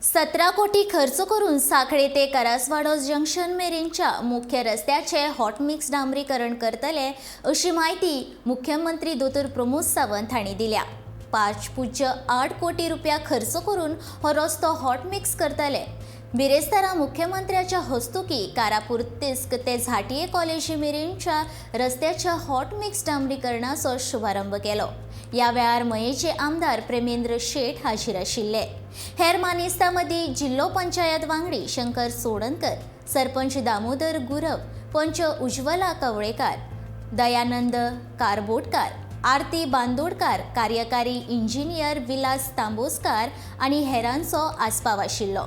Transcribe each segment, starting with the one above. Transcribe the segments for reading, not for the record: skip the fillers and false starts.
17 कोटी खर्च करून साखळे ते करासवाडो जंक्शन मेरेनच्या मुख्य रस्त्याचे हॉट मिक्स डांबरीकरण करतले अशी माहिती मुख्यमंत्री दोतोर प्रमोद सावंत हांणी दिल्या। 5.8 कोटी रुपया खर्च करून हो रस्तो हॉट मिक्स करतले। बिरेस्तारा मुख्यमंत्र्याच्या हस्तुकी कारापूर तिस्क ते झाटिये कॉलेजी मेरेनच्या रस्त्याच्या हॉट मिक्स डांबरीकरणाचो शुभारंभ केलो। या वेळार मयेचे आमदार प्रेमेंद्र शेठ हाजीर आशिल्ले। हेर मानेस्तां मदीं जिल्लो पंचायत वांगडी शंकर सोडनकर, सरपंच दामोदर गुरव, पंच उज्वला कवळेकार, दयानंद कारबोटकार, आरती बांदोडकार, कार्यकारी इंजिनियर विलास तांबोसकार आनी हेरांचो आस्पाव आशिल्लो।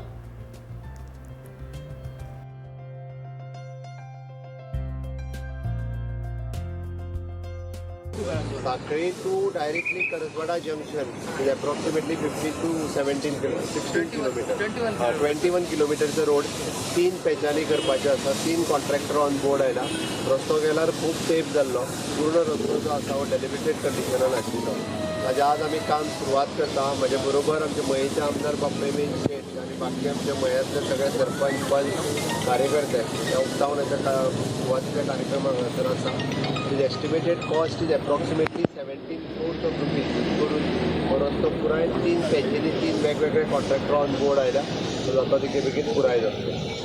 Sakhali to directly Karaswada junction is approximately 15 to 17 16 kilometre 21 किलोमीटरचो रोड 3 पॅचांनी करपाचे आसा। 3 कॉन्ट्रॅक्टर ऑन बोर्ड आयला। रस्तो गेल्यार खूब सेफ जाल्लो। पूर्ण रस्तो जो आसा हो डेलिमिटेड कंडिशनान आशिल्लो। ताजे आज आमी काम सुरवात करता। म्हजे बरोबर आमचे मयेचे आमदार प्रेमेंद्र शेठ आनी बाकी आमचे मयांतले सगळे सरपंच पंच कार्यकर्ते ह्या उक्तावणाच्या सुरवातीच्या कार्यक्रमाक हजर आसा। His estimated cost is approximately 17 crores of rupees. करून हो रस्तो पुराय 3 पॅचेनी 3 वेगवेगळे कॉन्ट्रॅक्टर ऑन बोर्ड आयला। तो जाता तिके बेगीन पुराय जातलो।